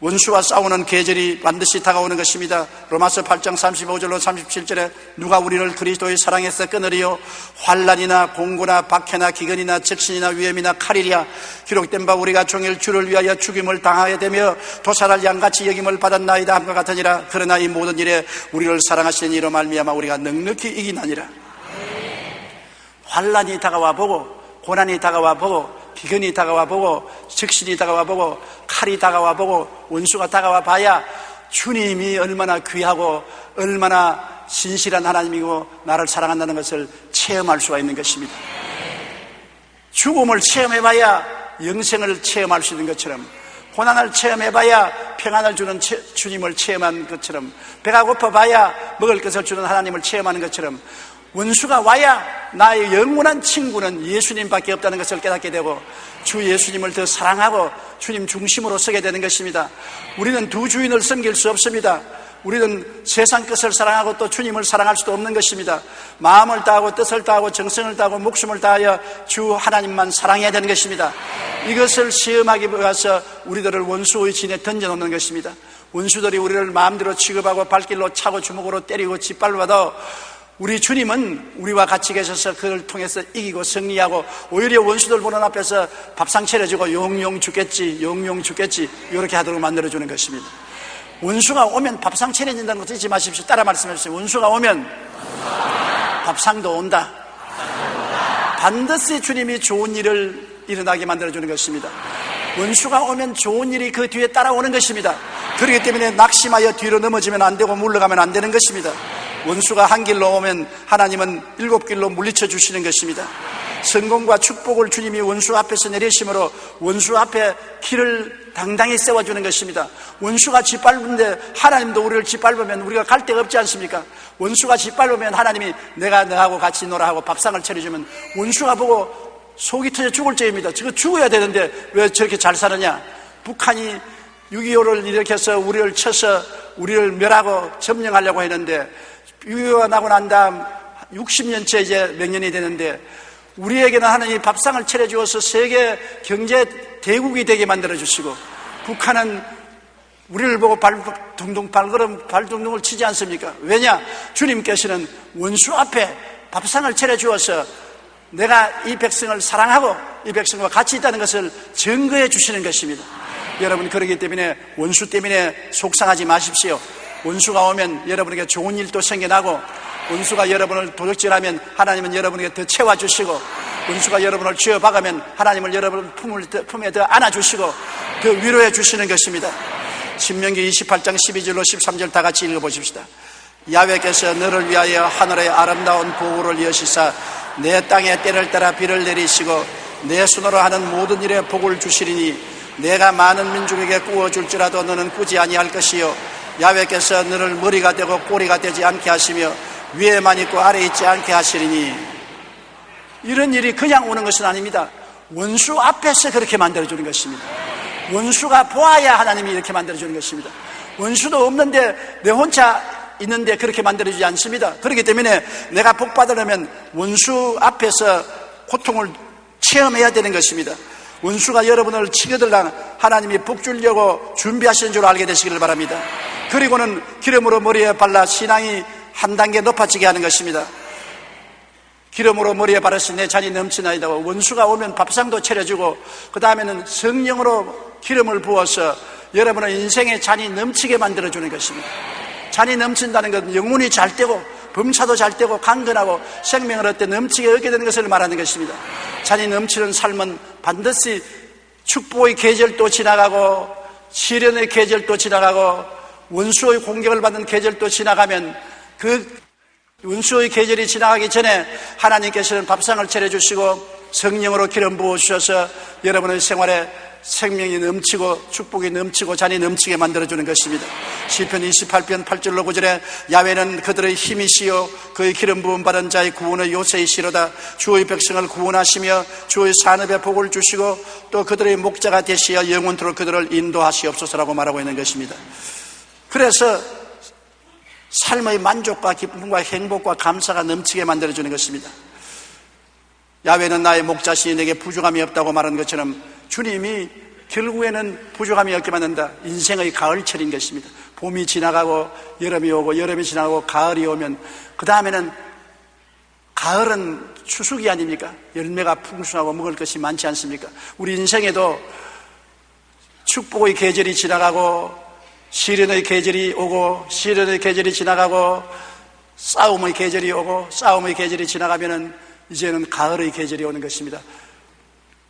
원수와 싸우는 계절이 반드시 다가오는 것입니다. 로마서 8장 35절로 37절에 누가 우리를 그리스도의 사랑에서 끊으리요? 환난이나 공고나 박해나 기근이나 적신이나 위험이나 칼이랴. 기록된 바 우리가 종일 주를 위하여 죽임을 당하게 되며 도살할 양같이 여김을 받았나이다 함과 같으니라. 그러나 이 모든 일에 우리를 사랑하시는 이로 말미암아 우리가 넉넉히 이기나니라. 환난이 다가와 보고, 고난이 다가와 보고, 기근이 다가와 보고, 적신이 다가와 보고, 칼이 다가와 보고, 원수가 다가와 봐야 주님이 얼마나 귀하고 얼마나 신실한 하나님이고 나를 사랑한다는 것을 체험할 수가 있는 것입니다. 죽음을 체험해봐야 영생을 체험할 수 있는 것처럼, 고난을 체험해봐야 평안을 주는 주님을 체험한 것처럼, 배가 고파봐야 먹을 것을 주는 하나님을 체험하는 것처럼, 원수가 와야 나의 영원한 친구는 예수님밖에 없다는 것을 깨닫게 되고 주 예수님을 더 사랑하고 주님 중심으로 서게 되는 것입니다. 우리는 두 주인을 섬길 수 없습니다. 우리는 세상 것을 사랑하고 또 주님을 사랑할 수도 없는 것입니다. 마음을 다하고 뜻을 다하고 정성을 다하고 목숨을 다하여 주 하나님만 사랑해야 되는 것입니다. 이것을 시험하기 위해서 우리들을 원수의 진에 던져놓는 것입니다. 원수들이 우리를 마음대로 취급하고 발길로 차고 주먹으로 때리고 짓밟아도 우리 주님은 우리와 같이 계셔서 그를 통해서 이기고 승리하고, 오히려 원수들 보는 앞에서 밥상 차려주고 영영 죽겠지 영영 죽겠지 이렇게 하도록 만들어주는 것입니다. 원수가 오면 밥상 차려진다는 것도 잊지 마십시오. 따라 말씀해 주세요. 원수가 오면 밥상도 온다. 반드시 주님이 좋은 일을 일어나게 만들어주는 것입니다. 원수가 오면 좋은 일이 그 뒤에 따라오는 것입니다. 그렇기 때문에 낙심하여 뒤로 넘어지면 안 되고 물러가면 안 되는 것입니다. 원수가 한 길로 오면 하나님은 7길로 물리쳐 주시는 것입니다. 성공과 축복을 주님이 원수 앞에서 내리심으로 원수 앞에 길을 당당히 세워주는 것입니다. 원수가 짓밟는데 하나님도 우리를 짓밟으면 우리가 갈 데가 없지 않습니까? 원수가 짓밟으면 하나님이 내가 너하고 같이 놀아 하고 밥상을 차려주면 원수가 보고 속이 터져 죽을 죄입니다. 저거 죽어야 되는데 왜 저렇게 잘 사느냐? 북한이 6.25를 일으켜서 우리를 쳐서 우리를 멸하고 점령하려고 했는데 6.25가 나고 난 다음 60년째 이제 몇 년이 되는데 우리에게는 하나님이 밥상을 차려주어서 세계 경제 대국이 되게 만들어주시고, 북한은 우리를 보고 발둥둥을 치지 않습니까? 왜냐? 주님께서는 원수 앞에 밥상을 차려주어서 내가 이 백성을 사랑하고 이 백성과 같이 있다는 것을 증거해 주시는 것입니다. 여러분, 그렇기 때문에 원수 때문에 속상하지 마십시오. 원수가 오면 여러분에게 좋은 일도 생겨나고, 원수가 여러분을 도적질하면 하나님은 여러분에게 더 채워주시고, 원수가 여러분을 쥐어박으면 하나님은 여러분을 품에 더 안아주시고 더 위로해 주시는 것입니다. 신명기 28장 12절로 13절 다 같이 읽어보십시다. 야훼께서 너를 위하여 하늘의 아름다운 보고를 여시사 내 땅에 때를 따라 비를 내리시고 내 손으로 하는 모든 일에 복을 주시리니 내가 많은 민족에게 꾸어줄지라도 너는 꾸지 아니할 것이요 야훼께서 너를 머리가 되고 꼬리가 되지 않게 하시며 위에만 있고 아래에 있지 않게 하시리니. 이런 일이 그냥 오는 것은 아닙니다. 원수 앞에서 그렇게 만들어주는 것입니다. 원수가 보아야 하나님이 이렇게 만들어주는 것입니다. 원수도 없는데 내 혼자 있는데 그렇게 만들어주지 않습니다. 그렇기 때문에 내가 복 받으려면 원수 앞에서 고통을 체험해야 되는 것입니다. 원수가 여러분을 치거들랑 하나님이 복 주려고 준비하시는 줄 알게 되시기를 바랍니다. 그리고는 기름으로 머리에 발라 신앙이 한 단계 높아지게 하는 것입니다. 기름으로 머리에 바르시 내 잔이 넘치나이다. 원수가 오면 밥상도 차려주고, 그 다음에는 성령으로 기름을 부어서 여러분의 인생의 잔이 넘치게 만들어주는 것입니다. 잔이 넘친다는 것은 영혼이 잘 되고 범사도 잘 되고 강건하고 생명을 얻되 넘치게 얻게 되는 것을 말하는 것입니다. 잔이 넘치는 삶은 반드시 축복의 계절도 지나가고 시련의 계절도 지나가고 원수의 공격을 받는 계절도 지나가면, 그 원수의 계절이 지나가기 전에 하나님께서는 밥상을 차려주시고 성령으로 기름 부어주셔서 여러분의 생활에 생명이 넘치고 축복이 넘치고 잔이 넘치게 만들어주는 것입니다. 시편 28편 8절로 9절에 야훼는 그들의 힘이시요 그의 기름 부음 받은 자의 구원의 요새이시로다. 주의 백성을 구원하시며 주의 산업에 복을 주시고 또 그들의 목자가 되시어 영원토록 그들을 인도하시옵소서라고 말하고 있는 것입니다. 그래서 삶의 만족과 기쁨과 행복과 감사가 넘치게 만들어주는 것입니다. 야훼는 나의 목자시니 내게 부족함이 없다고 말한 것처럼 주님이 결국에는 부족함이 없게 만든다. 인생의 가을철인 것입니다. 봄이 지나가고 여름이 오고 여름이 지나가고 가을이 오면, 그 다음에는 가을은 추수기 아닙니까? 열매가 풍성하고 먹을 것이 많지 않습니까? 우리 인생에도 축복의 계절이 지나가고 시련의 계절이 오고 시련의 계절이 지나가고 싸움의 계절이 오고 싸움의 계절이 지나가면은 이제는 가을의 계절이 오는 것입니다.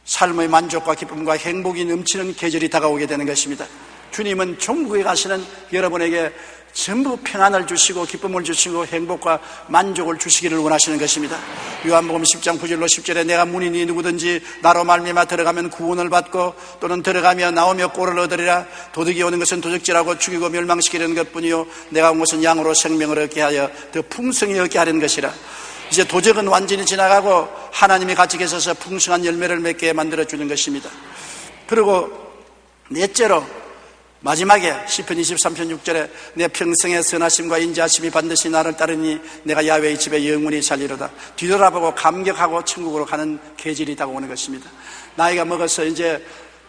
삶의 만족과 기쁨과 행복이 넘치는 계절이 다가오게 되는 것입니다. 주님은 천국에 가시는 여러분에게 전부 평안을 주시고 기쁨을 주시고 행복과 만족을 주시기를 원하시는 것입니다. 요한복음 10장 9절로 10절에 내가 문이니 누구든지 나로 말미암아 들어가면 구원을 받고 또는 들어가며 나오며 꼴을 얻으리라. 도둑이 오는 것은 도적질하고 죽이고 멸망시키려는 것뿐이요 내가 온 것은 양으로 생명을 얻게 하여 더 풍성히 얻게 하려는 것이라. 이제 도적은 완전히 지나가고 하나님이 같이 계셔서 풍성한 열매를 맺게 만들어주는 것입니다. 그리고 넷째로 마지막에 시편 23편 6절에 내 평생의 선하심과 인자하심이 반드시 나를 따르니 내가 야훼의 집에 영원히 살리로다. 뒤돌아보고 감격하고 천국으로 가는 계절이 다가오는 것입니다. 나이가 먹어서 이제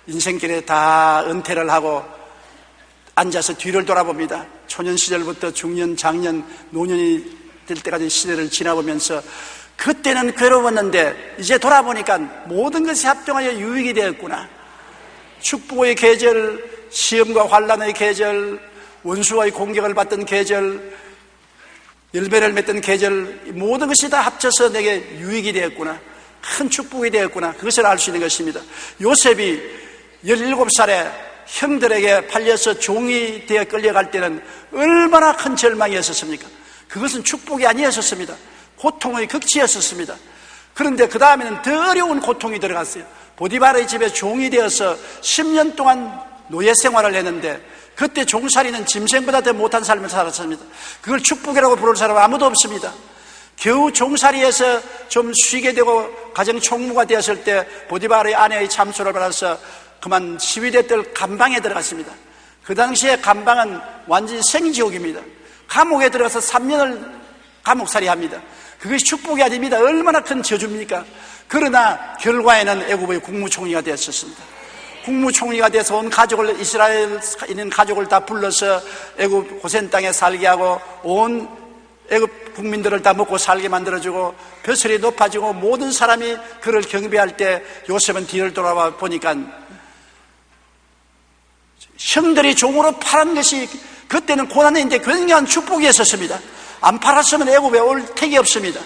인생길에 다 은퇴를 하고 앉아서 뒤를 돌아봅니다. 초년 시절부터 중년, 장년, 노년이 될 때까지 시대를 지나보면서 그때는 괴로웠는데 이제 돌아보니까 모든 것이 합동하여 유익이 되었구나. 축복의 계절, 시험과 환난의 계절, 원수와의 공격을 받던 계절, 열매를 맺던 계절, 모든 것이 다 합쳐서 내게 유익이 되었구나. 큰 축복이 되었구나. 그것을 알 수 있는 것입니다. 요셉이 17살에 형들에게 팔려서 종이 되어 끌려갈 때는 얼마나 큰 절망이었었습니까? 그것은 축복이 아니었습니다. 고통의 극치였었습니다. 그런데 그 다음에는 더 어려운 고통이 들어갔어요. 보디발의 집에 종이 되어서 10년 동안 노예 생활을 했는데 그때 종살이는 짐승보다 더 못한 삶을 살았습니다. 그걸 축복이라고 부를 사람은 아무도 없습니다. 겨우 종살이에서 좀 쉬게 되고 가정 총무가 되었을 때 보디발의 아내의 참소를 받아서 그만 시위대들 감방에 들어갔습니다. 그 당시에 감방은 완전히 생지옥입니다. 감옥에 들어가서 3년을 감옥살이 합니다. 그것이 축복이 아닙니다. 얼마나 큰 저주입니까? 그러나 결과에는 애굽의 국무총리가 되었습니다. 국무총리가 돼서 온 가족을, 이스라엘에 있는 가족을 다 불러서 애굽 고센 땅에 살게 하고 온 애굽 국민들을 다 먹고 살게 만들어주고 벼슬이 높아지고 모든 사람이 그를 경배할 때 요셉은 뒤를 돌아봐 보니까 형들이 종으로 팔은 것이 그때는 고난인데 굉장한 축복이었습니다. 안 팔았으면 애굽에 올 택이 없습니다.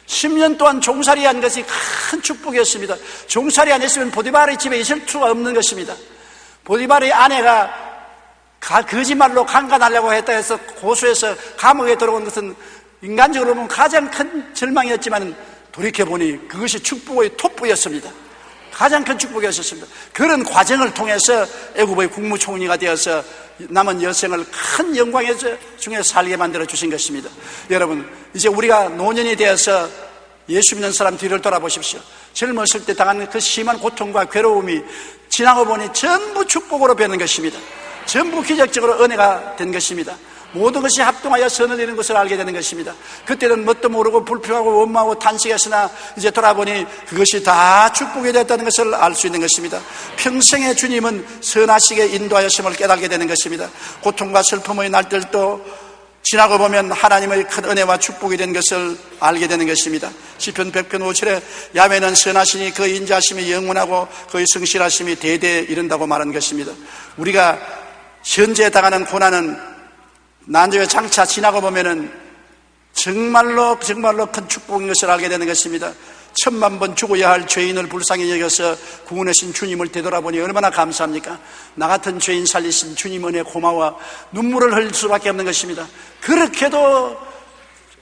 10년 동안 종살이한 것이 큰 축복이었습니다. 종살이 안 했으면 보디발의 집에 있을 수가 없는 것입니다. 보디발의 아내가 거짓말로 강간하려고 했다 해서 고소해서 감옥에 들어온 것은 인간적으로 보면 가장 큰 절망이었지만 돌이켜보니 그것이 축복의 톱부였습니다. 가장 큰 축복이었습니다. 그런 과정을 통해서 애굽의 국무총리가 되어서 남은 여생을 큰 영광의 중에 살게 만들어 주신 것입니다. 여러분, 이제 우리가 노년이 되어서 예수 믿는 사람 뒤를 돌아보십시오. 젊었을 때 당한 그 심한 고통과 괴로움이 지나고 보니 전부 축복으로 변한 것입니다. 전부 기적적으로 은혜가 된 것입니다. 모든 것이 합동하여 선을 이루는 것을 알게 되는 것입니다. 그때는 뭣도 모르고 불평하고 원망하고 탄식했으나 이제 돌아보니 그것이 다 축복이 되었다는 것을 알 수 있는 것입니다. 평생의 주님은 선하시게 인도하였음을 깨닫게 되는 것입니다. 고통과 슬픔의 날들도 지나고 보면 하나님의 큰 은혜와 축복이 된 것을 알게 되는 것입니다. 시편 100편 5절에 야훼는 선하시니 그의 인자하심이 영원하고 그의 성실하심이 대대에 이른다고 말한 것입니다. 우리가 현재 당하는 고난은 난조에 장차 지나고 보면은 정말로 큰 축복인 것을 알게 되는 것입니다. 1000만 번 죽어야 할 죄인을 불쌍히 여겨서 구원하신 주님을 되돌아보니 얼마나 감사합니까? 나 같은 죄인 살리신 주님 은혜 고마워 눈물을 흘릴 수밖에 없는 것입니다. 그렇게도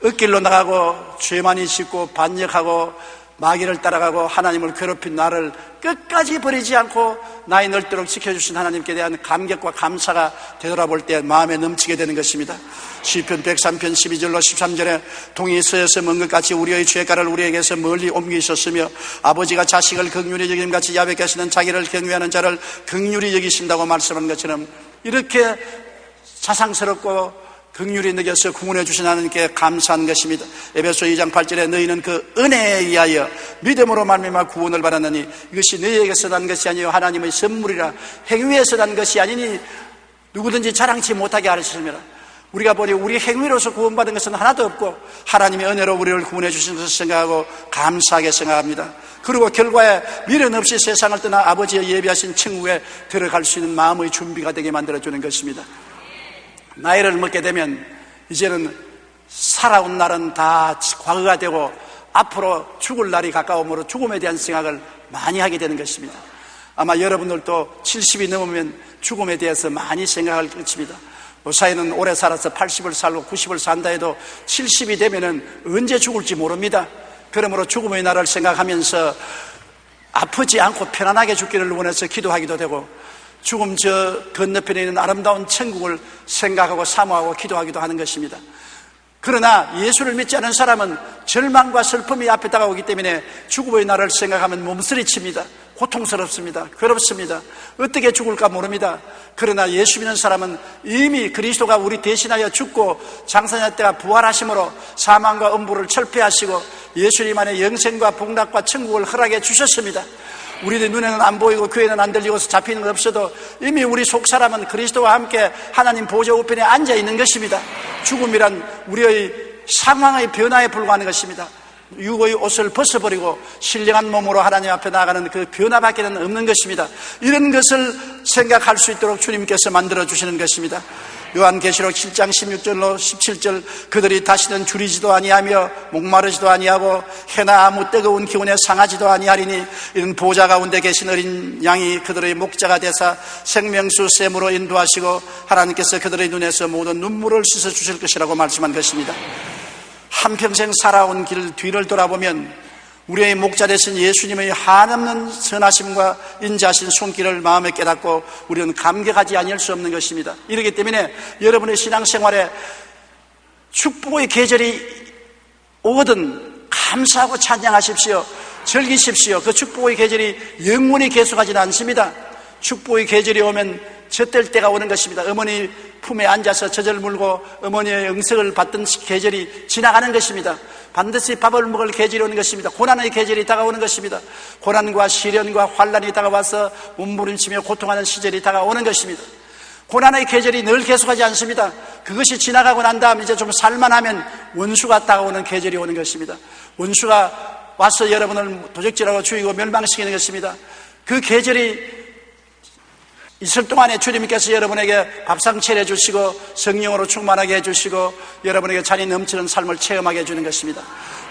엇길로 나가고 죄 많이 짓고 반역하고 마귀를 따라가고 하나님을 괴롭힌 나를 끝까지 버리지 않고 나이 넓도록 지켜주신 하나님께 대한 감격과 감사가 되돌아볼 때 마음에 넘치게 되는 것입니다. 시편 103편 12절로 13절에 동이 서에서 먼 것 같이 우리의 죄가를 우리에게서 멀리 옮기셨으며 아버지가 자식을 긍휼히 여김같이 야훼께서는 자기를 경외하는 자를 긍휼히 여기신다고 말씀한 것처럼 이렇게 자상스럽고 긍휼히 느껴서 구원해 주신 하나님께 감사한 것입니다. 에베소 2장 8절에 너희는 그 은혜에 의하여 믿음으로 말미암아 구원을 받았느니 이것이 너희에게서 난 것이 아니요 하나님의 선물이라 행위에서 난 것이 아니니 누구든지 자랑치 못하게 하시느니라. 우리가 보니 우리 행위로서 구원받은 것은 하나도 없고 하나님의 은혜로 우리를 구원해 주신 것을 생각하고 감사하게 생각합니다. 그리고 결과에 미련 없이 세상을 떠나 아버지의 예비하신 천국에 들어갈 수 있는 마음의 준비가 되게 만들어주는 것입니다. 나이를 먹게 되면 이제는 살아온 날은 다 과거가 되고 앞으로 죽을 날이 가까우므로 죽음에 대한 생각을 많이 하게 되는 것입니다. 아마 여러분들도 70이 넘으면 죽음에 대해서 많이 생각할 것입니다. 요사이는 오래 살아서 80을 살고 90을 산다 해도 70이 되면은 언제 죽을지 모릅니다. 그러므로 죽음의 날을 생각하면서 아프지 않고 편안하게 죽기를 원해서 기도하기도 되고 죽음 저 건너편에 있는 아름다운 천국을 생각하고 사모하고 기도하기도 하는 것입니다. 그러나 예수를 믿지 않은 사람은 절망과 슬픔이 앞에 다가오기 때문에 죽음의 날을 생각하면 몸서리칩니다. 고통스럽습니다. 괴롭습니다. 어떻게 죽을까 모릅니다. 그러나 예수 믿는 사람은 이미 그리스도가 우리 대신하여 죽고 장사년 때가 부활하심으로 사망과 음부를 철폐하시고 예수님 안에 영생과 복락과 천국을 허락해 주셨습니다. 우리들 눈에는 안 보이고 귀에는 안 들리고 잡히는 것 없어도 이미 우리 속사람은 그리스도와 함께 하나님 보좌 우편에 앉아 있는 것입니다. 죽음이란 우리의 상황의 변화에 불과한 것입니다. 육의 옷을 벗어버리고 신령한 몸으로 하나님 앞에 나아가는 그 변화밖에는 없는 것입니다. 이런 것을 생각할 수 있도록 주님께서 만들어주시는 것입니다. 요한계시록 7장 16절로 17절 그들이 다시는 줄이지도 아니하며 목마르지도 아니하고 해나 아무 뜨거운 기운에 상하지도 아니하리니 이런 보좌 가운데 계신 어린 양이 그들의 목자가 되사 생명수 샘으로 인도하시고 하나님께서 그들의 눈에서 모든 눈물을 씻어주실 것이라고 말씀한 것입니다. 한평생 살아온 길 뒤를 돌아보면 우리의 목자 되신 예수님의 한없는 선하심과 인자하신 손길을 마음에 깨닫고 우리는 감격하지 아니할 수 없는 것입니다. 이렇기 때문에 여러분의 신앙생활에 축복의 계절이 오거든 감사하고 찬양하십시오. 즐기십시오. 그 축복의 계절이 영원히 계속하지는 않습니다. 축복의 계절이 오면 젖될 때가 오는 것입니다. 어머니 품에 앉아서 젖을 물고 어머니의 응석을 받던 계절이 지나가는 것입니다. 반드시 밥을 먹을 계절이 오는 것입니다. 고난의 계절이 다가오는 것입니다. 고난과 시련과 환난이 다가와서 몸부림치며 고통하는 시절이 다가오는 것입니다. 고난의 계절이 늘 계속하지 않습니다. 그것이 지나가고 난 다음 이제 좀 살만하면 원수가 다가오는 계절이 오는 것입니다. 원수가 와서 여러분을 도적질하고 죽이고 멸망시키는 것입니다. 그 계절이 있을 동안에 주님께서 여러분에게 밥상 차려주시고 성령으로 충만하게 해주시고 여러분에게 잔이 넘치는 삶을 체험하게 해주는 것입니다.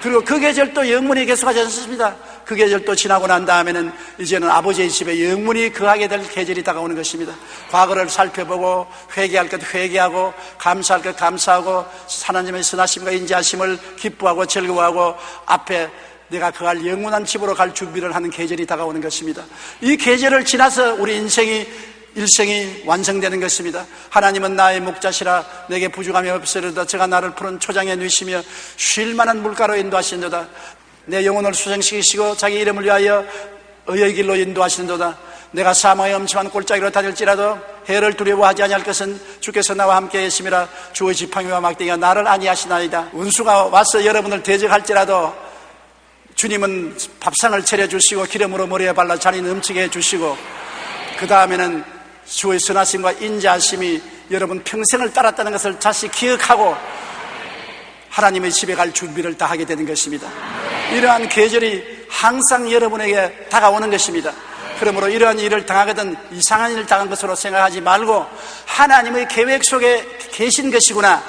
그리고 그 계절도 영문이 계속하지 않습니다. 그 계절도 지나고 난 다음에는 이제는 아버지의 집에 영문이 거하게 될 계절이 다가오는 것입니다. 과거를 살펴보고 회개할 것 회개하고 감사할 것 감사하고 하나님의 선하심과 인자하심을 기뻐하고 즐거워하고 앞에 내가 거할 영원한 집으로 갈 준비를 하는 계절이 다가오는 것입니다. 이 계절을 지나서 우리 일생이 완성되는 것입니다. 하나님은 나의 목자시라 내게 부족함이 없으리로다. 저가 나를 푸른 초장에 누이시며 쉴 만한 물가로 인도하시는도다. 내 영혼을 수생시키시고 자기 이름을 위하여 의의 길로 인도하시는도다. 내가 사망의 엄침한 골짜기로 다닐지라도 해를 두려워하지 아니할 것은 주께서 나와 함께 계심이라. 주의 지팡이와 막대기가 나를 안위하시나이다. 원수가 와서 여러분을 대적할지라도 주님은 밥상을 차려주시고 기름으로 머리에 발라 잔이 넘치게 해주시고 그 다음에는 주의 선하심과 인자하심이 여러분 평생을 따랐다는 것을 다시 기억하고 하나님의 집에 갈 준비를 다 하게 되는 것입니다. 이러한 계절이 항상 여러분에게 다가오는 것입니다. 그러므로 이러한 일을 당하거든 이상한 일을 당한 것으로 생각하지 말고 하나님의 계획 속에 계신 것이구나,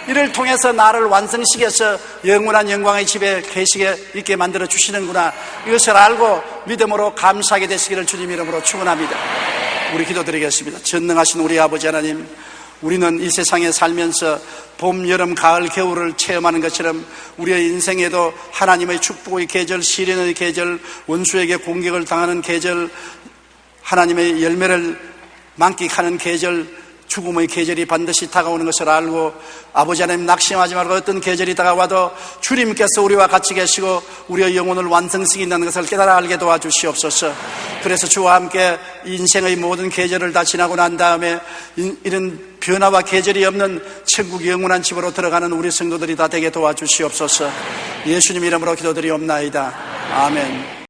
이를 통해서 나를 완성시켜서 영원한 영광의 집에 계시게 있게 만들어 주시는구나, 이것을 알고 믿음으로 감사하게 되시기를 주님 이름으로 축원합니다. 우리 기도드리겠습니다. 전능하신 우리 아버지 하나님, 우리는 이 세상에 살면서 봄, 여름, 가을, 겨울을 체험하는 것처럼 우리의 인생에도 하나님의 축복의 계절, 시련의 계절, 원수에게 공격을 당하는 계절, 하나님의 열매를 만끽하는 계절, 죽음의 계절이 반드시 다가오는 것을 알고 아버지 하나님 낙심하지 말고 어떤 계절이 다가와도 주님께서 우리와 같이 계시고 우리의 영혼을 완성시킨다는 것을 깨달아 알게 도와주시옵소서. 그래서 주와 함께 인생의 모든 계절을 다 지나고 난 다음에 이런 변화와 계절이 없는 천국 영원한 집으로 들어가는 우리 성도들이 다 되게 도와주시옵소서. 예수님 이름으로 기도드리옵나이다. 아멘.